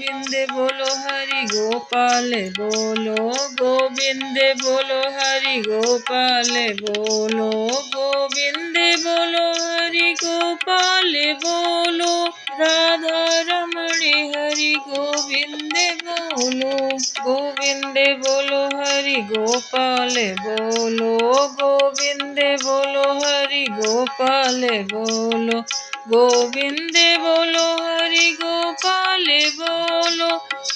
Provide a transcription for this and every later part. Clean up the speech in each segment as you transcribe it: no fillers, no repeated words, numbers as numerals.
गोविंद बोलो हरि गोपाल बोलो, गोविंद बोलो हरि गोपाल बोलो, गोविंद बोलो हरि गोपाल बोलो, राधा रमण हरि गोविंद बोलो, गोविंद बोलो हरि गोपाल बोलो, गोविंद बोलो हरि गोपाल बोलो, गोविंद बोलो हरि गोपाल बोलो,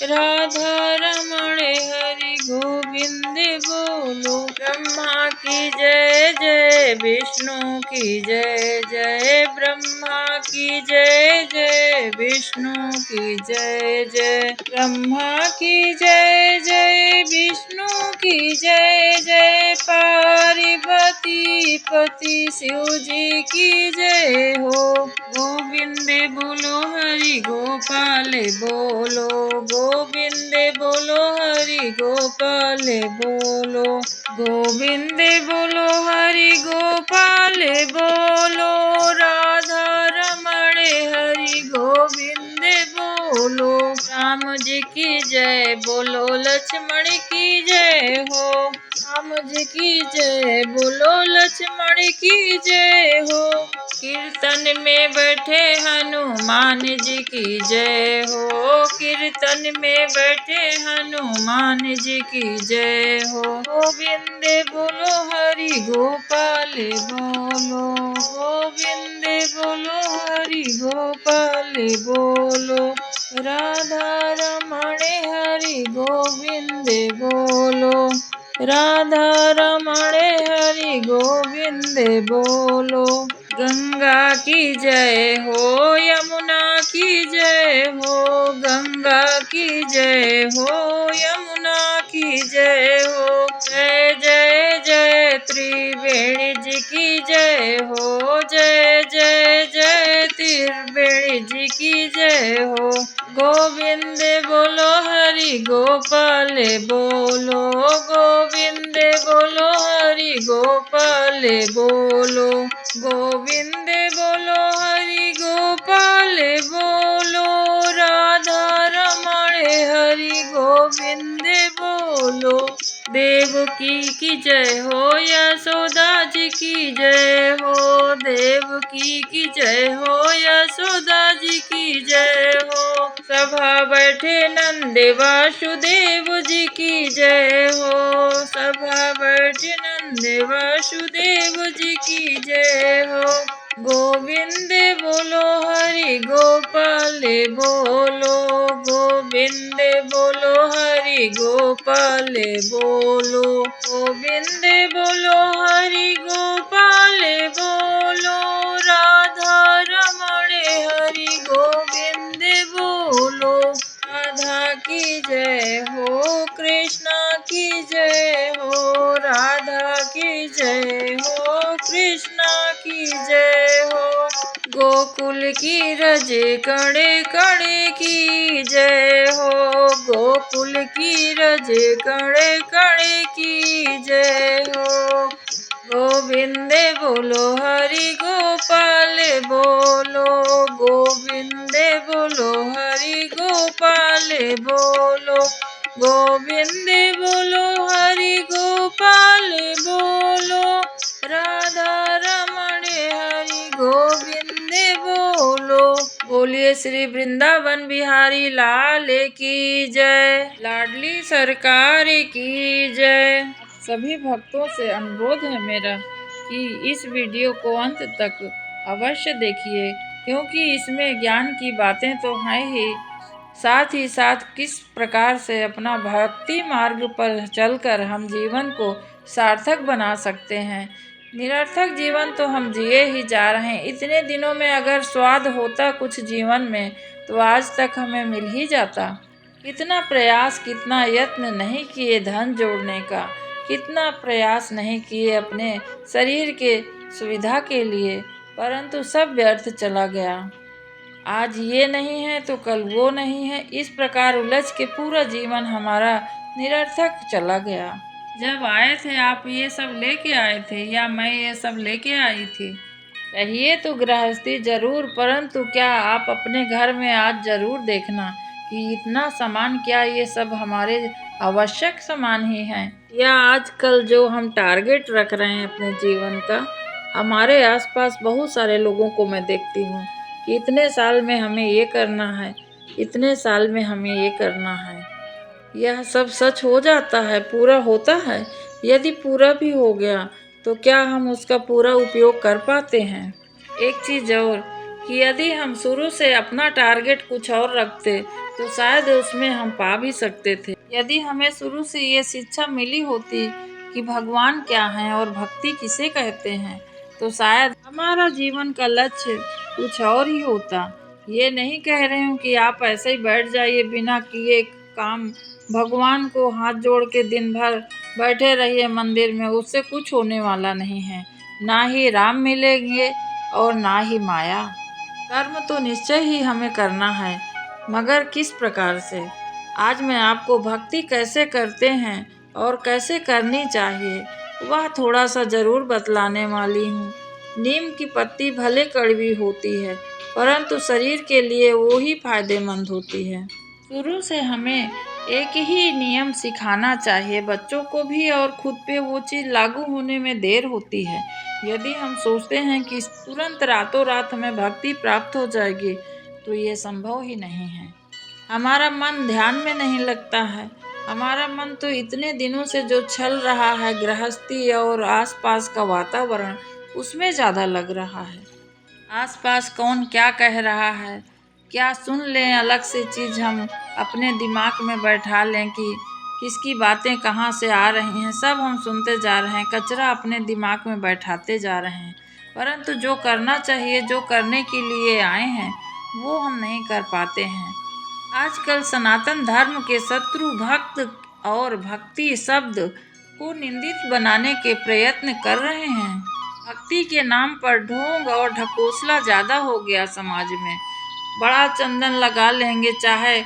राधा रमण हरि गोविंद बोलो। ब्रह्मा की जय जय, विष्णु की जय जय, ब्रह्मा की जय जय, विष्णु की जय जय, ब्रह्मा की जय जय, विष्णु की जय जय, पार्वती पति शिव जी की जय हो। गोविंद बोलो हरि गोपाल बोलो, गोविंद बोलो हरि गोपाल बोलो, गोविंद बोलो हरि गोपाल बोलो, राधा रमण हरि गोविंद बोलो। राम जी की जय बोलो, लक्ष्मण की जय हो, राम जी की जय बोलो, लक्ष्मण की जय हो। कीर्तन में बैठे हनुमान जी की जय हो, कीर्तन में बैठे हनुमान जी की जय हो। गोविंद बोलो हरि गोपाल बोलो, गोविंद बोलो हरि गोपाल बोलो, राधा रमण हरि गोविंद बोलो, राधा रमण हरि गोविंद बोलो। गंगा की जय हो, यमुना की जय हो, गंगा की जय हो, यमुना की जय हो, जय जय जय त्रिवेणी जी की जय हो, जय जय जय त्रिवेणी जी की जय हो। गोविंद बोलो हरि गोपाल बोलो, गोविंद बोलो हरि गोपाल बोलो, गोविंद बोलो हरि गोपाल बोलो, राधा रमण हरि गोविंद बोलो। देवकी की जय हो, यशोदा जी की जय हो, देवकी की जय हो, यशोदा जी की जय हो। सभा बैठे नंद वासुदेव जी की जय हो, सभा बैठे नंद वासुदेव जी की जय हो। गोविंद बोलो हरि गोपाल बोलो, गोविंद बोलो हरि गोपाल बोलो, गोविंद बोलो हरि गोपाल बोलो, राधा रमण हरि गोविंद बोलो। राधा की जय हो, कृष्णा की जय हो, राधा की जय हो, कृष्णा की जय हो। गोकुल की रज कणे कणे की जय हो, गोकुल की रज कणे कणे की जय हो। गोविंद बोलो हरि गोपाल बोलो, गोविंद बोलो हरि गोपाल बोलो, गोविंद बोलो हरि गोपाल बोलो, राधा रमण हरि गोविंद बोलो। बोलिए श्री वृंदावन बिहारी लाल की जय, लाडली सरकार की जय। सभी भक्तों से अनुरोध है मेरा कि इस वीडियो को अंत तक अवश्य देखिए, क्योंकि इसमें ज्ञान की बातें तो हैं ही, साथ ही साथ किस प्रकार से अपना भक्ति मार्ग पर चलकर हम जीवन को सार्थक बना सकते हैं। निरर्थक जीवन तो हम जिए ही जा रहे हैं। इतने दिनों में अगर स्वाद होता कुछ जीवन में तो आज तक हमें मिल ही जाता। कितना प्रयास, कितना यत्न नहीं किए धन जोड़ने का, कितना प्रयास नहीं किए अपने शरीर के सुविधा के लिए, परंतु सब व्यर्थ चला गया। आज ये नहीं है तो कल वो नहीं है, इस प्रकार उलझ के पूरा जीवन हमारा निरर्थक चला गया। जब आए थे आप ये सब लेके आए थे या मैं ये सब लेके आई थी? कहिए तो गृहस्थी जरूर, परंतु क्या आप अपने घर में आज जरूर देखना कि इतना सामान क्या, ये सब हमारे आवश्यक सामान ही हैं, या आजकल जो हम टारगेट रख रहे हैं अपने जीवन का। हमारे आसपास बहुत सारे लोगों को मैं देखती हूँ कि इतने साल में हमें ये करना है, इतने साल में हमें ये करना है। यह सब सच हो जाता है, पूरा होता है? यदि पूरा भी हो गया तो क्या हम उसका पूरा उपयोग कर पाते हैं? एक चीज़ और, कि यदि हम शुरू से अपना टारगेट कुछ और रखते तो शायद उसमें हम पा भी सकते थे। यदि हमें शुरू से ये शिक्षा मिली होती कि भगवान क्या हैं और भक्ति किसे कहते हैं, तो शायद हमारा जीवन का लक्ष्य कुछ और ही होता। ये नहीं कह रही हूँ कि आप ऐसे ही बैठ जाइए बिना किए काम, भगवान को हाथ जोड़ के दिन भर बैठे रहिए मंदिर में, उससे कुछ होने वाला नहीं है। ना ही राम मिलेंगे और ना ही माया। कर्म तो निश्चय ही हमें करना है, मगर किस प्रकार से? आज मैं आपको भक्ति कैसे करते हैं और कैसे करनी चाहिए वह थोड़ा सा जरूर बतलाने वाली हूँ। नीम की पत्ती भले कड़वी होती है, परंतु शरीर के लिए वो ही फायदेमंद होती है। शुरू से हमें एक ही नियम सिखाना चाहिए बच्चों को भी, और खुद पे वो चीज़ लागू होने में देर होती है। यदि हम सोचते हैं कि तुरंत रातों रात हमें भक्ति प्राप्त हो जाएगी, तो ये संभव ही नहीं है। हमारा मन ध्यान में नहीं लगता है। हमारा मन तो इतने दिनों से जो चल रहा है, गृहस्थी और आसपास का वातावरण, उसमें ज़्यादा लग रहा है। आसपास कौन क्या कह रहा है, क्या सुन लें, अलग से चीज़ हम अपने दिमाग में बैठा लें कि किसकी बातें कहाँ से आ रही हैं, सब हम सुनते जा रहे हैं, कचरा अपने दिमाग में बैठाते जा रहे हैं। परंतु जो करना चाहिए, जो करने के लिए आए हैं, वो हम नहीं कर पाते हैं। आजकल सनातन धर्म के शत्रु भक्त और भक्ति शब्द को निंदित बनाने के प्रयत्न कर रहे हैं। भक्ति के नाम पर ढोंग और ढकोसला ज्यादा हो गया समाज में। बड़ा चंदन लगा लेंगे, चाहे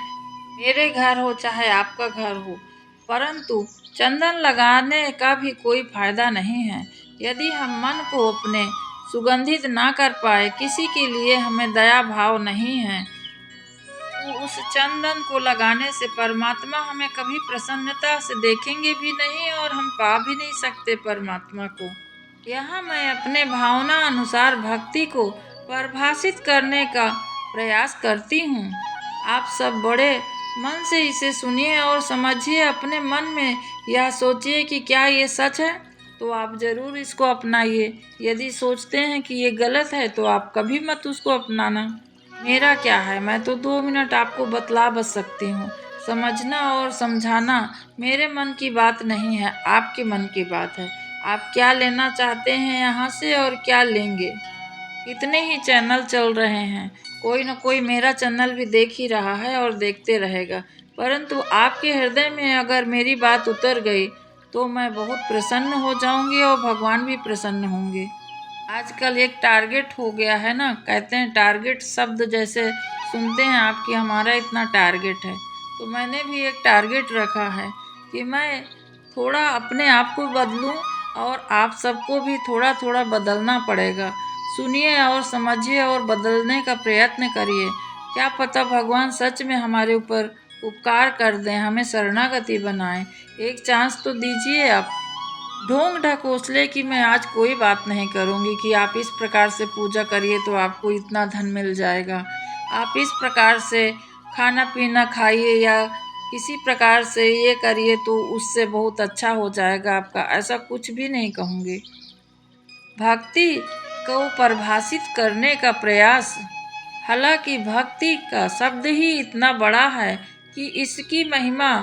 मेरे घर हो चाहे आपका घर हो, परंतु चंदन लगाने का भी कोई फायदा नहीं है यदि हम मन को अपने सुगंधित ना कर पाए। किसी के लिए हमें दया भाव नहीं है तो उस चंदन को लगाने से परमात्मा हमें कभी प्रसन्नता से देखेंगे भी नहीं और हम पा भी नहीं सकते परमात्मा को। यहाँ मैं अपने भावना अनुसार भक्ति को परिभाषित करने का प्रयास करती हूँ। आप सब बड़े मन से इसे सुनिए और समझिए, अपने मन में यह सोचिए कि क्या ये सच है, तो आप जरूर इसको अपनाइए। यदि सोचते हैं कि ये गलत है तो आप कभी मत उसको अपनाना। मेरा क्या है, मैं तो 2 मिनट आपको बतला बस सकती हूँ। समझना और समझाना मेरे मन की बात नहीं है, आपके मन की बात है। आप क्या लेना चाहते हैं यहाँ से और क्या लेंगे। इतने ही चैनल चल रहे हैं, कोई न कोई मेरा चैनल भी देख ही रहा है और देखते रहेगा, परंतु आपके हृदय में अगर मेरी बात उतर गई तो मैं बहुत प्रसन्न हो जाऊंगी और भगवान भी प्रसन्न होंगे। आजकल एक टारगेट हो गया है ना, कहते हैं टारगेट शब्द जैसे सुनते हैं आपकी, हमारा इतना टारगेट है, तो मैंने भी एक टारगेट रखा है कि मैं थोड़ा अपने आप को बदलूं और आप सबको भी थोड़ा थोड़ा बदलना पड़ेगा। सुनिए और समझिए और बदलने का प्रयत्न करिए। क्या पता भगवान सच में हमारे ऊपर उपकार कर दें, हमें शरणागति बनाएं। एक चांस तो दीजिए आप। ढोंग ढकोसले की मैं आज कोई बात नहीं करूंगी कि आप इस प्रकार से पूजा करिए तो आपको इतना धन मिल जाएगा, आप इस प्रकार से खाना पीना खाइए या किसी प्रकार से ये करिए तो उससे बहुत अच्छा हो जाएगा आपका, ऐसा कुछ भी नहीं कहूँगी। भक्ति को परिभाषित करने का प्रयास, हालांकि भक्ति का शब्द ही इतना बड़ा है कि इसकी महिमा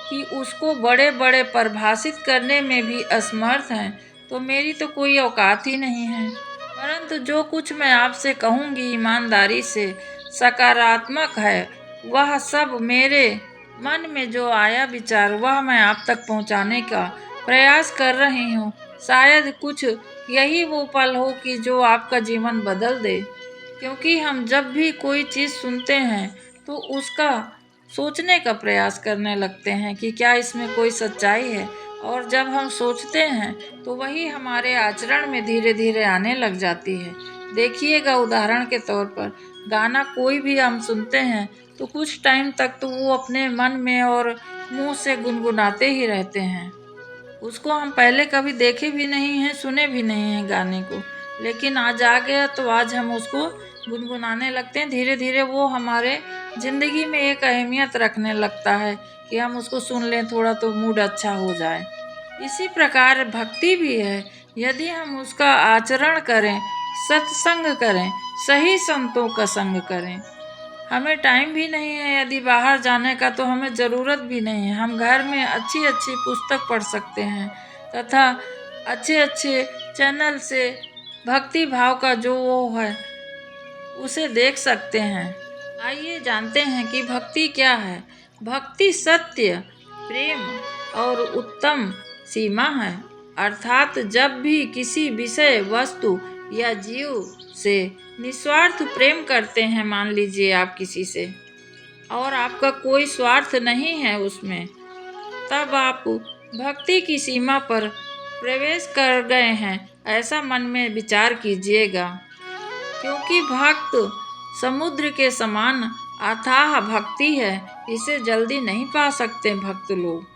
कि उसको बड़े बड़े परिभाषित करने में भी असमर्थ हैं, तो मेरी तो कोई औकात ही नहीं है। परंतु जो कुछ मैं आपसे कहूँगी ईमानदारी से सकारात्मक है, वह सब मेरे मन में जो आया विचार वह मैं आप तक पहुँचाने का प्रयास कर रही हूँ। शायद कुछ यही वो पल हो कि जो आपका जीवन बदल दे, क्योंकि हम जब भी कोई चीज़ सुनते हैं तो उसका सोचने का प्रयास करने लगते हैं कि क्या इसमें कोई सच्चाई है, और जब हम सोचते हैं तो वही हमारे आचरण में धीरे धीरे आने लग जाती है। देखिएगा उदाहरण के तौर पर गाना कोई भी हम सुनते हैं तो कुछ टाइम तक तो वो अपने मन में और मुंह से गुनगुनाते ही रहते हैं। उसको हम पहले कभी देखे भी नहीं हैं, सुने भी नहीं हैं गाने को, लेकिन आज आ गया तो आज हम उसको गुनगुनाने लगते हैं। धीरे धीरे वो हमारे ज़िंदगी में एक अहमियत रखने लगता है कि हम उसको सुन लें थोड़ा तो मूड अच्छा हो जाए। इसी प्रकार भक्ति भी है। यदि हम उसका आचरण करें, सत्संग करें, सही संतों का संग करें। हमें टाइम भी नहीं है यदि बाहर जाने का, तो हमें ज़रूरत भी नहीं है। हम घर में अच्छी अच्छी पुस्तक पढ़ सकते हैं तथा अच्छे अच्छे चैनल से भक्ति भाव का जो वो है उसे देख सकते हैं। आइए जानते हैं कि भक्ति क्या है। भक्ति सत्य, प्रेम और उत्तम सीमा है। अर्थात जब भी किसी विषय, वस्तु या जीव से निस्वार्थ प्रेम करते हैं, मान लीजिए आप किसी से और आपका कोई स्वार्थ नहीं है उसमें, तब आप भक्ति की सीमा पर प्रवेश कर गए हैं, ऐसा मन में विचार कीजिएगा। क्योंकि भक्त समुद्र के समान अथाह भक्ति है, इसे जल्दी नहीं पा सकते भक्त लोग।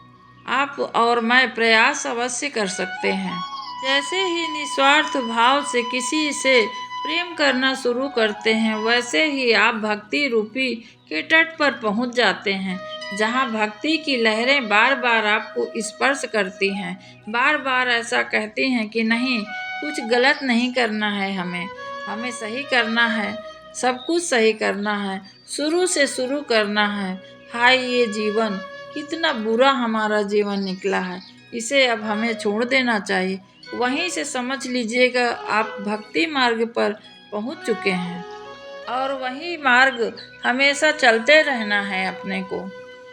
आप और मैं प्रयास अवश्य कर सकते हैं। जैसे ही निस्वार्थ भाव से किसी से प्रेम करना शुरू करते हैं, वैसे ही आप भक्ति रूपी के तट पर पहुंच जाते हैं, जहां भक्ति की लहरें बार बार आपको स्पर्श करती हैं, बार बार ऐसा कहती हैं कि नहीं, कुछ गलत नहीं करना है, हमें सही करना है, सब कुछ सही करना है, शुरू से शुरू करना है। हाय ये जीवन, कितना बुरा हमारा जीवन निकला है, इसे अब हमें छोड़ देना चाहिए। वहीं से समझ लीजिएगा आप भक्ति मार्ग पर पहुंच चुके हैं और वही मार्ग हमेशा चलते रहना है अपने को।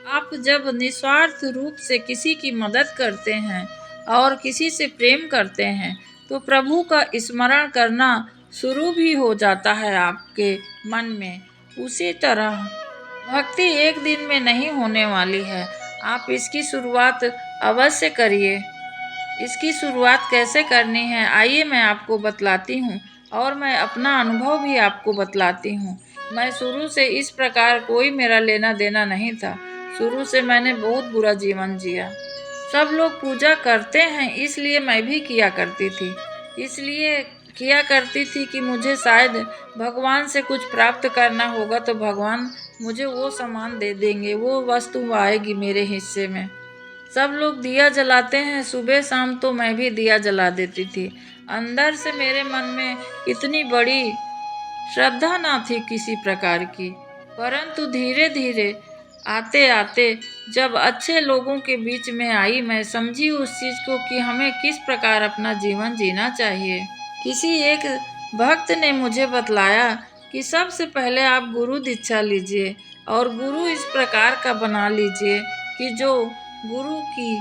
आप जब निस्वार्थ रूप से किसी की मदद करते हैं और किसी से प्रेम करते हैं, तो प्रभु का स्मरण करना शुरू भी हो जाता है आपके मन में। उसी तरह भक्ति एक दिन में नहीं होने वाली है, आप इसकी शुरुआत अवश्य करिए। इसकी शुरुआत कैसे करनी है, आइए मैं आपको बतलाती हूँ और मैं अपना अनुभव भी आपको बतलाती हूँ। मैं शुरू से इस प्रकार कोई मेरा लेना देना नहीं था। शुरू से मैंने बहुत बुरा जीवन जिया। सब लोग पूजा करते हैं इसलिए मैं भी किया करती थी। इसलिए किया करती थी कि मुझे शायद भगवान से कुछ प्राप्त करना होगा, तो भगवान मुझे वो सामान दे देंगे, वो वस्तु आएगी मेरे हिस्से में। सब लोग दिया जलाते हैं सुबह शाम, तो मैं भी दिया जला देती थी। अंदर से मेरे मन में इतनी बड़ी श्रद्धा ना थी किसी प्रकार की, परंतु धीरे धीरे आते आते जब अच्छे लोगों के बीच में आई, मैं समझी उस चीज़ को कि हमें किस प्रकार अपना जीवन जीना चाहिए। किसी एक भक्त ने मुझे बतलाया कि सबसे पहले आप गुरु दीक्षा लीजिए और गुरु इस प्रकार का बना लीजिए कि जो गुरु की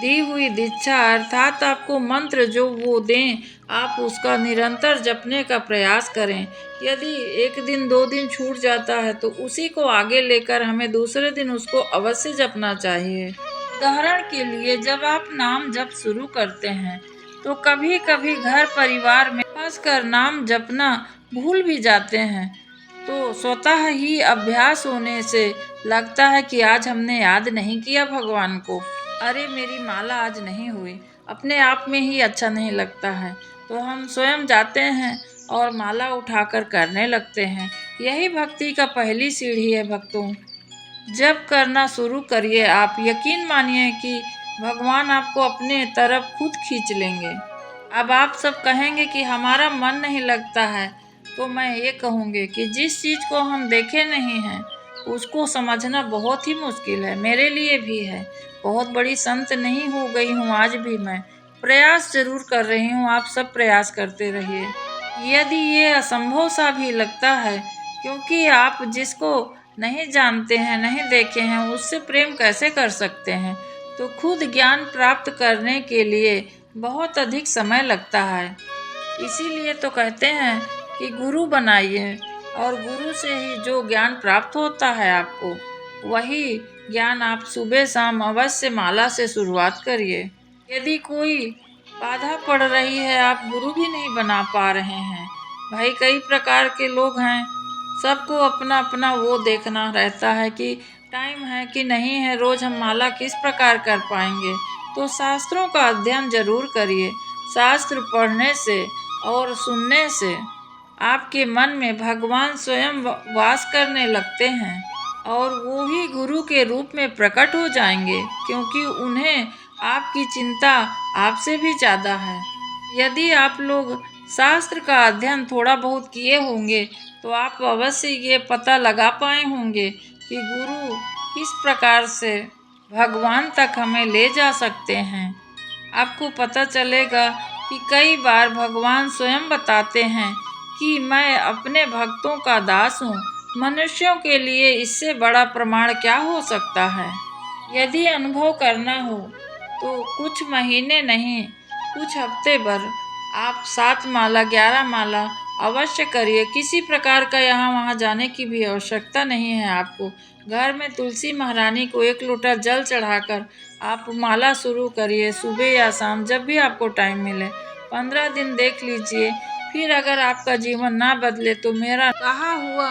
दी हुई दीक्षा अर्थात आपको मंत्र जो वो दें, आप उसका निरंतर जपने का प्रयास करें। यदि एक दिन 2 दिन छूट जाता है तो उसी को आगे लेकर हमें दूसरे दिन उसको अवश्य जपना चाहिए। उदाहरण के लिए जब आप नाम जप शुरू करते हैं तो कभी कभी घर परिवार में खासकर नाम जपना भूल भी जाते हैं, तो स्वतः ही अभ्यास होने से लगता है कि आज हमने याद नहीं किया भगवान को, अरे मेरी माला आज नहीं हुई, अपने आप में ही अच्छा नहीं लगता है, तो हम स्वयं जाते हैं और माला उठाकर करने लगते हैं। यही भक्ति का पहली सीढ़ी है भक्तों। जब करना शुरू करिए, आप यकीन मानिए कि भगवान आपको अपने तरफ खुद खींच लेंगे। अब आप सब कहेंगे कि हमारा मन नहीं लगता है, तो मैं ये कहूँगी कि जिस चीज़ को हम देखे नहीं हैं उसको समझना बहुत ही मुश्किल है, मेरे लिए भी है। बहुत बड़ी संत नहीं हो गई हूँ आज भी, मैं प्रयास जरूर कर रही हूँ, आप सब प्रयास करते रहिए। यदि ये असंभव सा भी लगता है, क्योंकि आप जिसको नहीं जानते हैं, नहीं देखे हैं, उससे प्रेम कैसे कर सकते हैं, तो खुद ज्ञान प्राप्त करने के लिए बहुत अधिक समय लगता है। इसीलिए तो कहते हैं कि गुरु बनाइए और गुरु से ही जो ज्ञान प्राप्त होता है आपको, वही ज्ञान आप सुबह शाम अवश्य माला से शुरुआत करिए। यदि कोई बाधा पड़ रही है, आप गुरु भी नहीं बना पा रहे हैं, भाई कई प्रकार के लोग हैं, सबको अपना अपना वो देखना रहता है कि टाइम है कि नहीं है, रोज हम माला किस प्रकार कर पाएंगे। तो शास्त्रों का अध्ययन जरूर करिए। शास्त्र पढ़ने से और सुनने से आपके मन में भगवान स्वयं वास करने लगते हैं और वो ही गुरु के रूप में प्रकट हो जाएंगे, क्योंकि उन्हें आपकी चिंता आपसे भी ज़्यादा है। यदि आप लोग शास्त्र का अध्ययन थोड़ा बहुत किए होंगे तो आप अवश्य ये पता लगा पाए होंगे कि गुरु किस प्रकार से भगवान तक हमें ले जा सकते हैं। आपको पता चलेगा कि कई बार भगवान स्वयं बताते हैं कि मैं अपने भक्तों का दास हूँ। मनुष्यों के लिए इससे बड़ा प्रमाण क्या हो सकता है। यदि अनुभव करना हो तो कुछ महीने नहीं, कुछ हफ्ते भर आप 7 माला 11 माला अवश्य करिए। किसी प्रकार का यहाँ वहाँ जाने की भी आवश्यकता नहीं है आपको। घर में तुलसी महारानी को 1 लोटा जल चढ़ाकर आप माला शुरू करिए, सुबह या शाम जब भी आपको टाइम मिले। 15 दिन देख लीजिए, फिर अगर आपका जीवन ना बदले तो मेरा कहा हुआ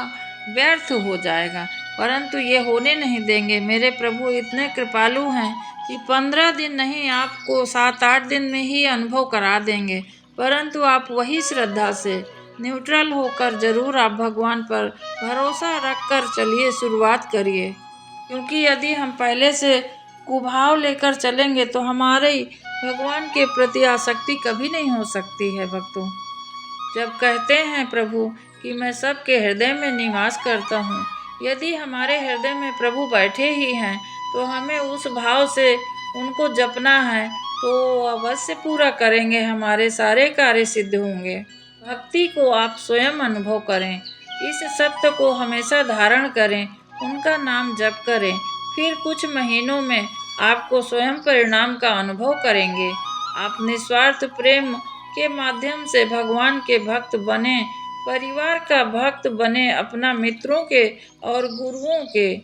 व्यर्थ हो जाएगा, परंतु ये होने नहीं देंगे। मेरे प्रभु इतने कृपालु हैं कि 15 दिन नहीं, आपको 7-8 दिन में ही अनुभव करा देंगे। परंतु आप वही श्रद्धा से न्यूट्रल होकर जरूर आप भगवान पर भरोसा रखकर चलिए, शुरुआत करिए। क्योंकि यदि हम पहले से कुभाव लेकर चलेंगे तो हमारी भगवान के प्रति आसक्ति कभी नहीं हो सकती है। भक्तों, जब कहते हैं प्रभु कि मैं सबके हृदय में निवास करता हूँ, यदि हमारे हृदय में प्रभु बैठे ही हैं तो हमें उस भाव से उनको जपना है तो अवश्य पूरा करेंगे, हमारे सारे कार्य सिद्ध होंगे। भक्ति को आप स्वयं अनुभव करें, इस सत्य को हमेशा धारण करें, उनका नाम जप करें, फिर कुछ महीनों में आपको स्वयं परिणाम का अनुभव करेंगे। आप निस्वार्थ प्रेम के माध्यम से भगवान के भक्त बने, परिवार का भक्त बने, अपना मित्रों के और गुरुओं के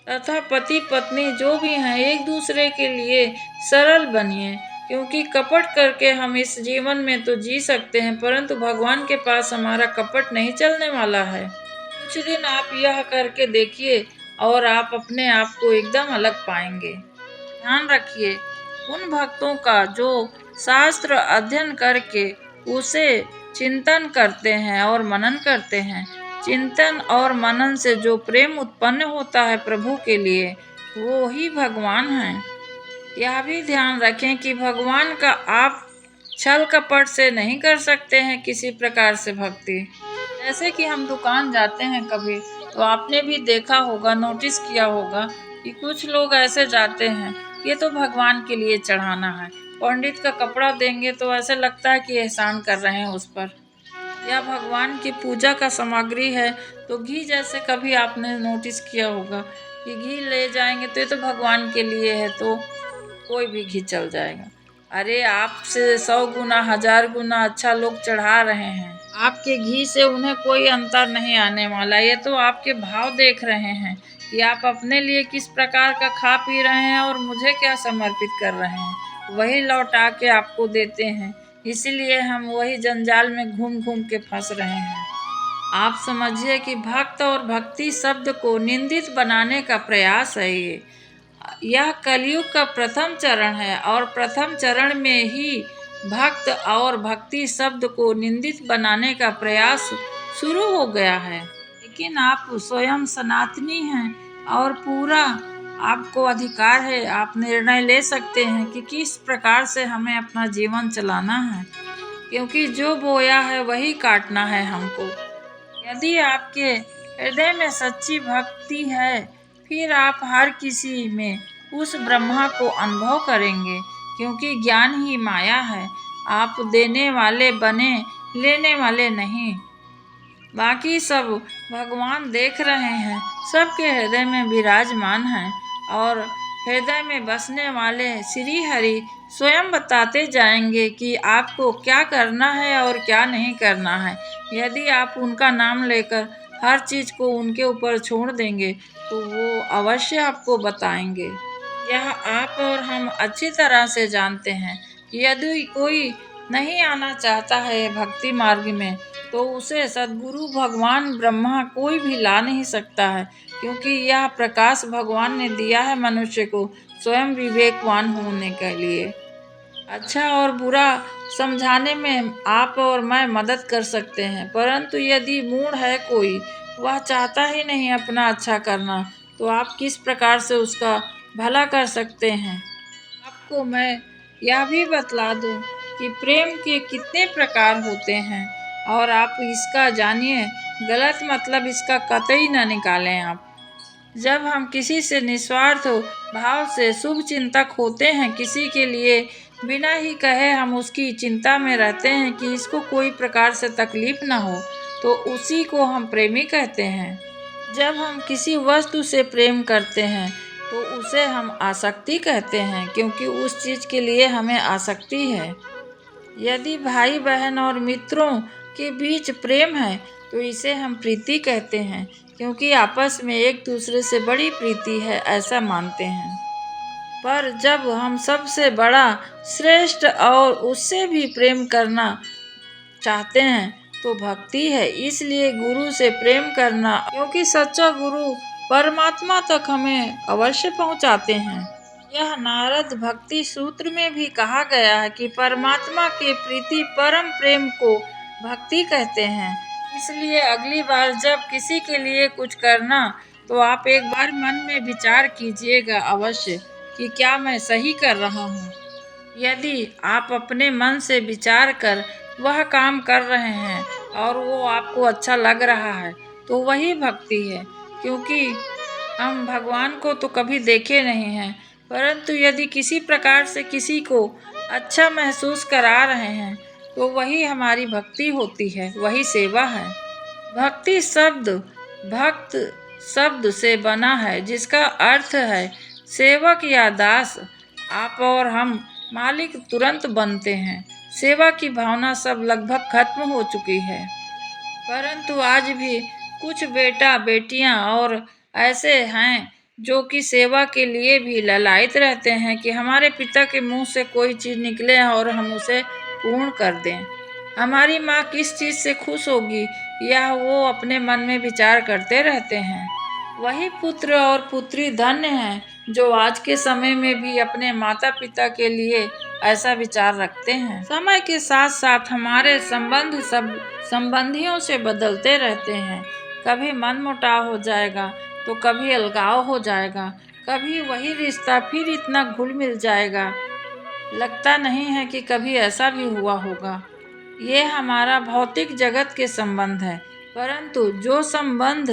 तथा पति पत्नी जो भी हैं एक दूसरे के लिए सरल बनिए। क्योंकि कपट करके हम इस जीवन में तो जी सकते हैं, परंतु भगवान के पास हमारा कपट नहीं चलने वाला है। कुछ दिन आप यह करके देखिए और आप अपने आप को एकदम अलग पाएंगे। ध्यान रखिए, उन भक्तों का जो शास्त्र अध्ययन करके उसे चिंतन करते हैं और मनन करते हैं। चिंतन और मनन से जो प्रेम उत्पन्न होता है प्रभु के लिए, वो ही भगवान हैं। यह भी ध्यान रखें कि भगवान का आप छल कपट से नहीं कर सकते हैं किसी प्रकार से भक्ति। जैसे कि हम दुकान जाते हैं कभी, तो आपने भी देखा होगा, नोटिस किया होगा कि कुछ लोग ऐसे जाते हैं, ये तो भगवान के लिए चढ़ाना है। पंडित का कपड़ा देंगे तो ऐसे लगता है कि एहसान कर रहे हैं उस पर। या भगवान की पूजा का सामग्री है तो घी, जैसे कभी आपने नोटिस किया होगा कि घी ले जाएंगे तो ये तो भगवान के लिए है, तो कोई भी घी चल जाएगा। अरे आपसे 100 गुना 1000 गुना अच्छा लोग चढ़ा रहे हैं, आपके घी से उन्हें कोई अंतर नहीं आने वाला। ये तो आपके भाव देख रहे हैं कि आप अपने लिए किस प्रकार का खा पी रहे हैं और मुझे क्या समर्पित कर रहे हैं, वही लौटा के आपको देते हैं। इसीलिए हम वही जंजाल में घूम घूम के फंस रहे हैं। आप समझिए कि भक्त और भक्ति शब्द को निंदित बनाने का प्रयास है ये। यह कलयुग का प्रथम चरण है और प्रथम चरण में ही भक्त और भक्ति शब्द को निंदित बनाने का प्रयास शुरू हो गया है। लेकिन आप स्वयं सनातनी हैं और पूरा आपको अधिकार है, आप निर्णय ले सकते हैं कि किस प्रकार से हमें अपना जीवन चलाना है। क्योंकि जो बोया है वही काटना है हमको। यदि आपके हृदय में सच्ची भक्ति है, फिर आप हर किसी में उस ब्रह्मा को अनुभव करेंगे। क्योंकि ज्ञान ही माया है, आप देने वाले बने, लेने वाले नहीं। बाकी सब भगवान देख रहे हैं, सबके हृदय में विराजमान हैं और हृदय में बसने वाले श्री हरि स्वयं बताते जाएंगे कि आपको क्या करना है और क्या नहीं करना है। यदि आप उनका नाम लेकर हर चीज़ को उनके ऊपर छोड़ देंगे तो वो अवश्य आपको बताएंगे। यह आप और हम अच्छी तरह से जानते हैं कि यदि कोई नहीं आना चाहता है भक्ति मार्ग में तो उसे सद्गुरु भगवान ब्रह्मा कोई भी ला नहीं सकता है, क्योंकि यह प्रकाश भगवान ने दिया है मनुष्य को स्वयं विवेकवान होने के लिए। अच्छा और बुरा समझाने में आप और मैं मदद कर सकते हैं, परंतु यदि मूढ़ है कोई, वह चाहता ही नहीं अपना अच्छा करना, तो आप किस प्रकार से उसका भला कर सकते हैं। आपको मैं यह भी बतला दूं कि प्रेम के कितने प्रकार होते हैं, और आप इसका जानिए, गलत मतलब इसका कतई न निकालें आप। जब हम किसी से निस्वार्थ भाव से शुभ चिंतक होते हैं, किसी के लिए बिना ही कहे हम उसकी चिंता में रहते हैं कि इसको कोई प्रकार से तकलीफ ना हो, तो उसी को हम प्रेमी कहते हैं। जब हम किसी वस्तु से प्रेम करते हैं तो उसे हम आसक्ति कहते हैं, क्योंकि उस चीज के लिए हमें आसक्ति है। यदि भाई बहन और मित्रों के बीच प्रेम है तो इसे हम प्रीति कहते हैं, क्योंकि आपस में एक दूसरे से बड़ी प्रीति है, ऐसा मानते हैं। पर जब हम सबसे बड़ा, श्रेष्ठ और उससे भी प्रेम करना चाहते हैं तो भक्ति है। इसलिए गुरु से प्रेम करना, क्योंकि सच्चा गुरु परमात्मा तक हमें अवश्य पहुंचाते हैं। यह नारद भक्ति सूत्र में भी कहा गया है कि परमात्मा के प्रीति परम प्रेम को भक्ति कहते हैं। इसलिए अगली बार जब किसी के लिए कुछ करना, तो आप एक बार मन में विचार कीजिएगा अवश्य कि क्या मैं सही कर रहा हूँ। यदि आप अपने मन से विचार कर वह काम कर रहे हैं और वो आपको अच्छा लग रहा है, तो वही भक्ति है। क्योंकि हम भगवान को तो कभी देखे नहीं हैं, परंतु यदि किसी प्रकार से किसी को अच्छा महसूस करा रहे हैं, तो वही हमारी भक्ति होती है, वही सेवा है। भक्ति शब्द भक्त शब्द से बना है, जिसका अर्थ है सेवक या दास। आप और हम मालिक तुरंत बनते हैं। सेवा की भावना सब लगभग खत्म हो चुकी है, परंतु आज भी कुछ बेटा बेटियां और ऐसे हैं जो कि सेवा के लिए भी ललायित रहते हैं कि हमारे पिता के मुंह से कोई चीज़ निकले और हम उसे पूर्ण कर दें। हमारी माँ किस चीज़ से खुश होगी, यह वो अपने मन में विचार करते रहते हैं। वही पुत्र और पुत्री धन्य हैं जो आज के समय में भी अपने माता पिता के लिए ऐसा विचार रखते हैं। समय के साथ साथ हमारे संबंध सब संबंधियों से बदलते रहते हैं। कभी मनमुटाव हो जाएगा, तो कभी अलगाव हो जाएगा, कभी वही रिश्ता फिर इतना घुल मिल जाएगा, लगता नहीं है कि कभी ऐसा भी हुआ होगा। ये हमारा भौतिक जगत के संबंध है, परंतु जो संबंध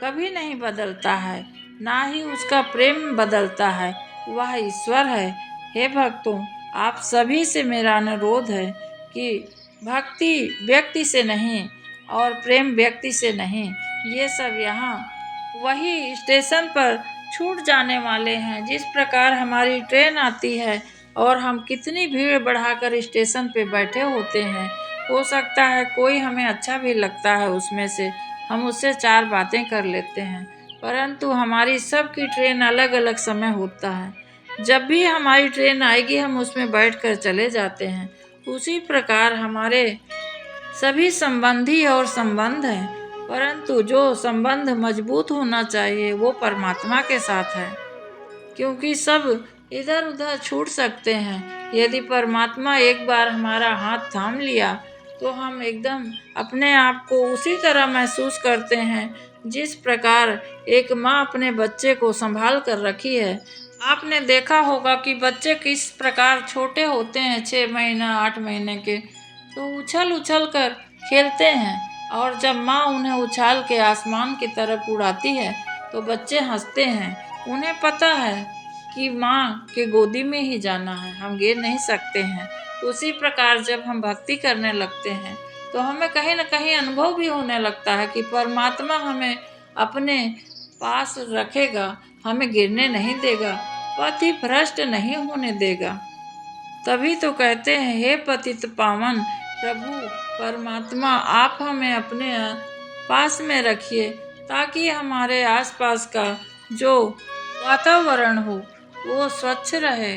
कभी नहीं बदलता है, ना ही उसका प्रेम बदलता है, वह ईश्वर है। हे भक्तों, आप सभी से मेरा अनुरोध है कि भक्ति व्यक्ति से नहीं और प्रेम व्यक्ति से नहीं, ये सब यहाँ वही स्टेशन पर छूट जाने वाले हैं। जिस प्रकार हमारी ट्रेन आती है और हम कितनी भीड़ बढ़ाकर स्टेशन पे बैठे होते हैं, हो सकता है कोई हमें अच्छा भी लगता है, उसमें से हम उससे चार बातें कर लेते हैं, परंतु हमारी सबकी ट्रेन अलग अलग समय होता है। जब भी हमारी ट्रेन आएगी हम उसमें बैठकर चले जाते हैं। उसी प्रकार हमारे सभी संबंधी और संबंध हैं, परंतु जो संबंध मजबूत होना चाहिए वो परमात्मा के साथ है, क्योंकि सब इधर उधर छूट सकते हैं। यदि परमात्मा एक बार हमारा हाथ थाम लिया तो हम एकदम अपने आप को उसी तरह महसूस करते हैं जिस प्रकार एक माँ अपने बच्चे को संभाल कर रखी है। आपने देखा होगा कि बच्चे किस प्रकार छोटे होते हैं, 6 महीना 8 महीने के, तो उछल उछल कर खेलते हैं, और जब माँ उन्हें उछाल के आसमान की तरफ उड़ाती है तो बच्चे हंसते हैं। उन्हें पता है कि माँ के गोदी में ही जाना है, हम गिर नहीं सकते हैं। उसी प्रकार जब हम भक्ति करने लगते हैं तो हमें कहीं न कहीं अनुभव भी होने लगता है कि परमात्मा हमें अपने पास रखेगा, हमें गिरने नहीं देगा, पति भ्रष्ट नहीं होने देगा। तभी तो कहते हैं, हे पतित पावन प्रभु परमात्मा, आप हमें अपने पास में रखिए, ताकि हमारे आसपास का जो वातावरण हो वो स्वच्छ रहे,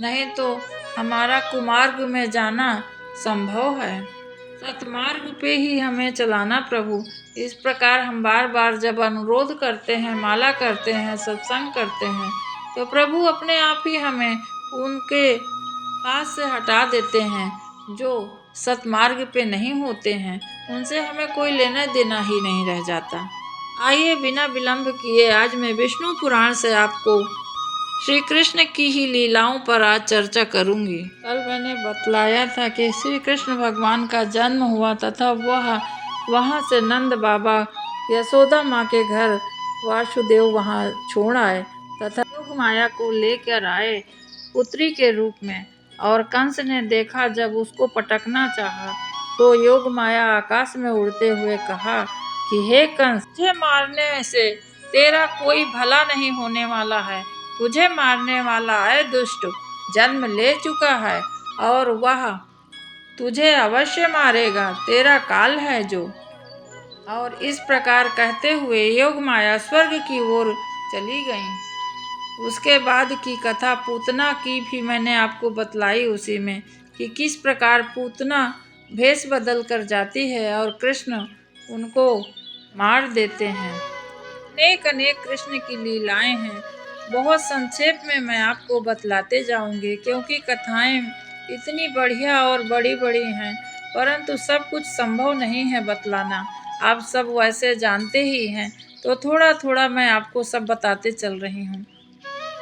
नहीं तो हमारा कुमार्ग में जाना संभव है। सतमार्ग पे ही हमें चलाना प्रभु। इस प्रकार हम बार बार जब अनुरोध करते हैं, माला करते हैं, सत्संग करते हैं, तो प्रभु अपने आप ही हमें उनके पास से हटा देते हैं। जो सतमार्ग पे नहीं होते हैं उनसे हमें कोई लेना देना ही नहीं रह जाता। आइए बिना विलंब किए आज मैं विष्णु पुराण से आपको श्री कृष्ण की ही लीलाओं पर आज चर्चा करूंगी। कल मैंने बतलाया था कि श्री कृष्ण भगवान का जन्म हुआ तथा वहाँ से नंद बाबा यशोदा माँ के घर वासुदेव वहाँ छोड़ आए तथा योग माया को लेकर आए पुत्री के रूप में। और कंस ने देखा, जब उसको पटकना चाहा तो योग माया आकाश में उड़ते हुए कहा कि हे कंस, तुझे मारने से तेरा कोई भला नहीं होने वाला है। तुझे मारने वाला है दुष्ट जन्म ले चुका है और वह तुझे अवश्य मारेगा, तेरा काल है जो। और इस प्रकार कहते हुए योग माया स्वर्ग की ओर चली गई। उसके बाद की कथा पूतना की भी मैंने आपको बतलाई उसी में, कि किस प्रकार पूतना भेष बदल कर जाती है और कृष्ण उनको मार देते हैं। अनेक अनेक कृष्ण की लीलाएं हैं। बहुत संक्षेप में मैं आपको बतलाते जाऊंगी, क्योंकि कथाएं इतनी बढ़िया और बड़ी बड़ी हैं, परंतु सब कुछ संभव नहीं है बतलाना। आप सब वैसे जानते ही हैं, तो थोड़ा थोड़ा मैं आपको सब बताते चल रही हूँ।